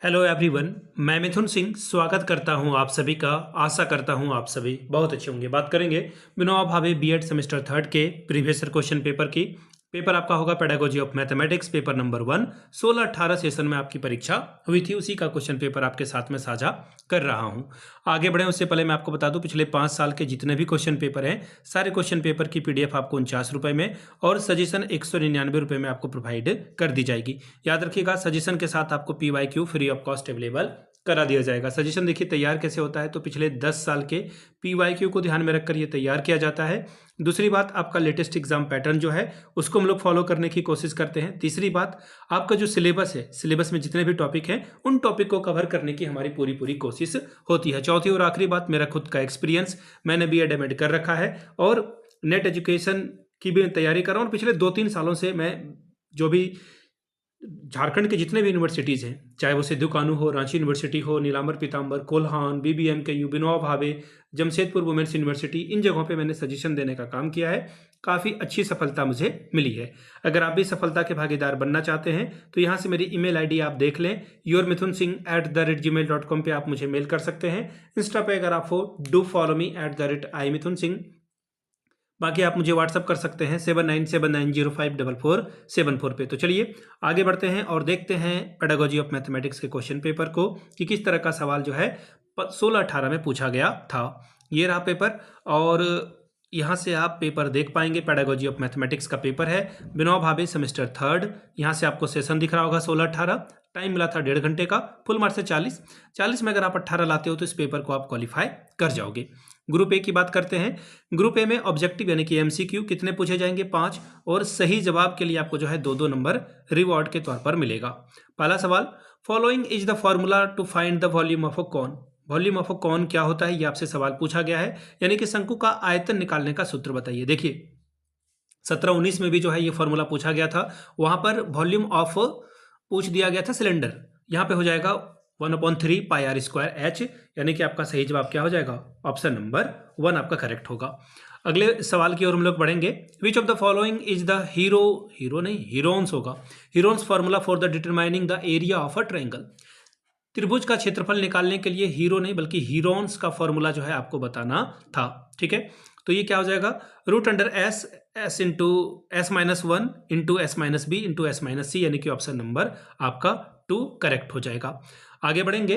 Hello everyone. मैं मिथुन सिंह स्वागत करता हूं आप सभी का। आशा करता हूं आप सभी बहुत अच्छे होंगे। बात करेंगे Vinoba Bhave BEd semester third के प्रीवियस ईयर क्वेश्चन पेपर की। पेपर आपका होगा pedagogy of mathematics paper number 1। 16-18 session में आपकी परीक्षा हुई थी, उसी का क्वेश्चन पेपर आपके साथ में साझा कर रहा हूं। आगे बढ़े उससे पहले मैं आपको बता दूं, पिछले 5 साल के जितने भी क्वेश्चन पेपर हैं, सारे क्वेश्चन पेपर की पीडीएफ आपको 49 रुपये में और सजेशन 199 रुपये में आपको प्रोवाइड कर दी जाएगी। याद रखिएगा, सजेशन के साथ आपको PYQ free of cost available करा दिया जाएगा। सजेशन देखिए तैयार कैसे होता है, तो पिछले 10 साल के PYQ को ध्यान में रखकर ये तैयार किया जाता है। दूसरी बात, आपका लेटेस्ट एग्जाम पैटर्न जो है उसको हम लोग फॉलो करने की कोशिश करते हैं। तीसरी बात, आपका जो सिलेबस है, सिलेबस में जितने भी टॉपिक हैं उन टॉपिक को कवर करने की हमारी पूरी कोशिश होती है। चौथी और आखिरी बात, मेरा खुद का एक्सपीरियंस, मैंने BEd MAd कर रखा है और नेट एजुकेशन की भी तैयारी कर रहा हूँ। और पिछले 2-3 सालों से मैं जो भी झारखंड के जितने भी यूनिवर्सिटीज़ हैं, चाहे वो सिद्धू कानू हो, रांची यूनिवर्सिटी हो, नीलांबर पीताम्बर, Kolhan, BBMKU, Vinoba Bhave, Jamshedpur women's university, इन जगहों पे मैंने सजेशन देने का काम किया है। काफ़ी अच्छी सफलता मुझे मिली है। अगर आप भी सफलता के भागीदार बनना चाहते हैं तो यहाँ से मेरी ईमेल ID आप देख लें, yourmithunsingh@gmail.com पे आप मुझे मेल कर सकते हैं। इंस्टा पे अगर आप हो, डू फॉलो मी @imithunsingh। बाकी आप मुझे व्हाट्सअप कर सकते हैं 7979054474 पे। तो चलिए आगे बढ़ते हैं और देखते हैं पेडागोजी ऑफ मैथमेटिक्स के क्वेश्चन पेपर को कि किस तरह का सवाल जो है 16-18 में पूछा गया था। ये रहा पेपर और यहाँ से आप पेपर देख पाएंगे। पेडागोजी ऑफ मैथमेटिक्स का पेपर है, विनोबा भावे सेमेस्टर थर्ड। यहाँ से आपको सेशन दिख रहा होगा 16-18। टाइम मिला था 1.5 घंटे का, फुल मार्क्स से 40 में अगर आप 18 लाते हो तो इस पेपर को आप क्वालिफाई कर जाओगे। ग्रुप ए की बात करते हैं। ग्रुप ए में ऑब्जेक्टिव यानी कि MCQ कितने पूछे जाएंगे? 5, और सही जवाब के लिए आपको जो है 2-2 नंबर रिवॉर्ड के तौर पर मिलेगा। पहला सवाल, following is the formula to find the volume of a cone. Volume of a cone क्या होता है, ये आपसे सवाल पूछा गया है, यानी कि शंकु का आयतन निकालने का सूत्र बताइए। देखिए 17-19 में भी जो है ये फॉर्मूला पूछा गया था, वहां पर वॉल्यूम ऑफ पूछ दिया गया था सिलेंडर। यहाँ पे हो जाएगा 1/3 πr²h, यानी कि आपका सही जवाब क्या हो जाएगा? ऑप्शन नंबर 1 आपका करेक्ट होगा। अगले सवाल की ओर हम लोग बढ़ेंगे। Which of the following is the Heron's होगा। Heron's formula for the determining the area of a triangle. त्रिभुज का क्षेत्रफल निकालने के लिए हीरो नहीं बल्कि हीरोन्स का फॉर्मूला जो है आपको बताना था। ठीक है, तो ये क्या हो जाएगा? √S into S-1 into S-B into S-C, यानी कि ऑप्शन नंबर आपका 2 करेक्ट हो जाएगा। आगे बढ़ेंगे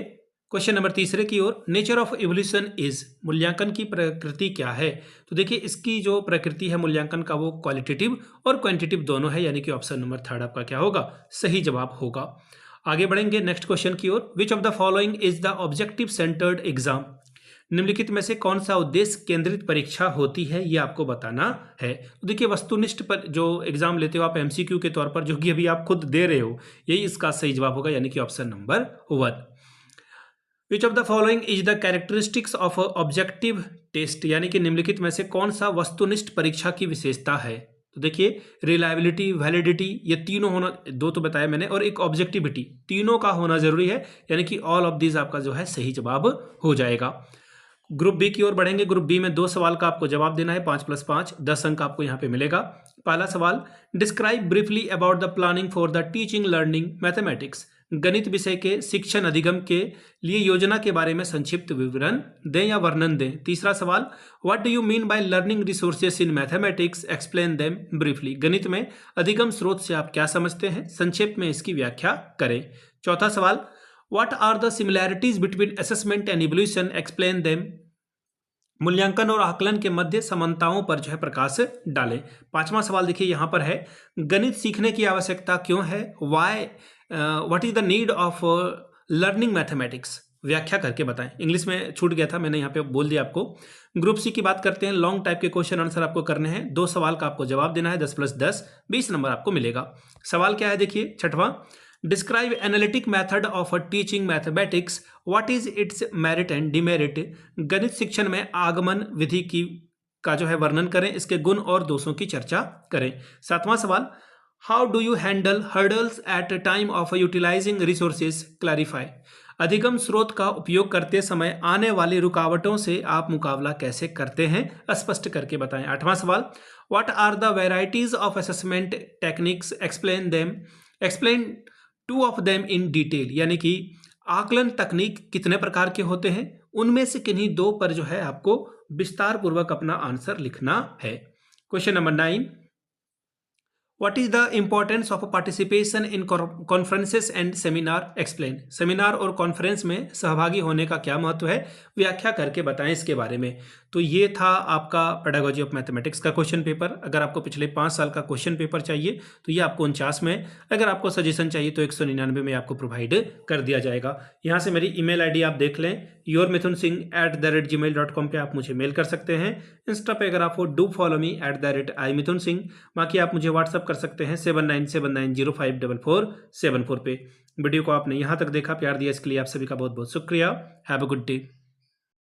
क्वेश्चन नंबर तीसरे की ओर। नेचर ऑफ इवोल्यूशन इज, मूल्यांकन की प्रकृति क्या है? तो देखिए इसकी जो प्रकृति है मूल्यांकन का, वो क्वालिटेटिव और क्वांटिटेटिव दोनों है, यानी कि ऑप्शन नंबर 3 आपका क्या होगा? सही जवाब होगा। आगे बढ़ेंगे नेक्स्ट क्वेश्चन की ओर। Which of the following is the objective centred exam. निम्नलिखित में से कौन सा उद्देश्य केंद्रित परीक्षा होती है, ये आपको बताना है। तो देखिए वस्तुनिष्ठ पर जो एग्जाम लेते हो आप MCQ के तौर पर, जो कि अभी आप खुद दे रहे हो, यही इसका सही जवाब होगा, यानी कि option number 1। Which of the following is the characteristics of objective test, यानी कि निम्नलिखित में से कौन सा वस्तुनिष्ठ परीक्षा की विशेषता है? तो देखिए रिलायबिलिटी, वैलिडिटी, ये तीनों होना, 2 तो बताया मैंने, और एक ऑब्जेक्टिविटी, तीनों का होना जरूरी है, यानी कि ऑल ऑफ दीज आपका जो है सही जवाब हो जाएगा। ग्रुप बी की ओर बढ़ेंगे। ग्रुप बी में 2 सवाल का आपको जवाब देना है, 5+5 10 अंक आपको यहाँ पे मिलेगा। पहला सवाल, describe briefly about the planning for the teaching learning mathematics. गणित विषय के शिक्षण अधिगम के लिए योजना के बारे में संक्षिप्त विवरण दें या वर्णन दें। तीसरा सवाल, what do you mean by learning resources in mathematics, explain them briefly. गणित में अधिगम स्रोत से आप क्या समझते हैं, संक्षेप में इसकी व्याख्या करें। चौथा सवाल, what are the similarities between assessment and evolution, explain them. मूल्यांकन और आकलन के मध्य समानताओं पर जो है प्रकाश डालें। पांचवा सवाल देखिए यहाँ पर है, गणित सीखने की आवश्यकता क्यों है, why, what is the need of learning mathematics, व्याख्या करके बताएं। इंग्लिश में छूट गया था, मैंने यहाँ पे बोल दिया आपको। ग्रुप सी की बात करते हैं। लॉन्ग टाइप के क्वेश्चन आंसर आपको करने हैं, 2 सवाल का आपको जवाब देना है, 10+10 20 नंबर आपको मिलेगा। सवाल क्या है देखिए, छठवां, describe analytic method of teaching mathematics, what is it's merit and demerit. गणित शिक्षण में आगमन विधि की का जो है वर्णन करें, इसके गुण और दोषों की चर्चा करें। सातवां सवाल, how do you handle hurdles at time of utilising resources, clarify. अधिगम स्रोत का उपयोग करते समय आने वाली रुकावटों से आप मुकाबला कैसे करते हैं, स्पष्ट करके बताएं। आठवां सवाल, what are the varieties of assessment techniques, explain them, explain 2 of them in detail, यानी कि आकलन तकनीक कितने प्रकार के होते हैं, उनमें से किन्हीं 2 पर जो है आपको विस्तार पूर्वक अपना आंसर लिखना है। Question number 9, What is the importance of participation in conferences and seminar? Explain. Seminar और कॉन्फ्रेंस में सहभागी होने का क्या महत्व है, व्याख्या करके बताएं इसके बारे में। तो ये था आपका पेडागोजी ऑफ मैथमेटिक्स का क्वेश्चन पेपर। अगर आपको पिछले 5 साल का क्वेश्चन पेपर चाहिए तो ये आपको 49 में, अगर आपको सजेशन चाहिए तो 199 में आपको प्रोवाइड कर दिया जाएगा। यहाँ से मेरी email ID आप देख लें, yourmithunsingh@gmail.com पे आप मुझे मेल कर सकते हैं। इंस्टा पे अगर आप हो डू फॉलो मी @imithunsingh। बाकी आप मुझे व्हाट्सअप कर सकते हैं 7979054474 पे। वीडियो को आपने यहाँ तक देखा, प्यार दिया, इसके लिए आप सभी का बहुत बहुत शुक्रिया। Have a good day.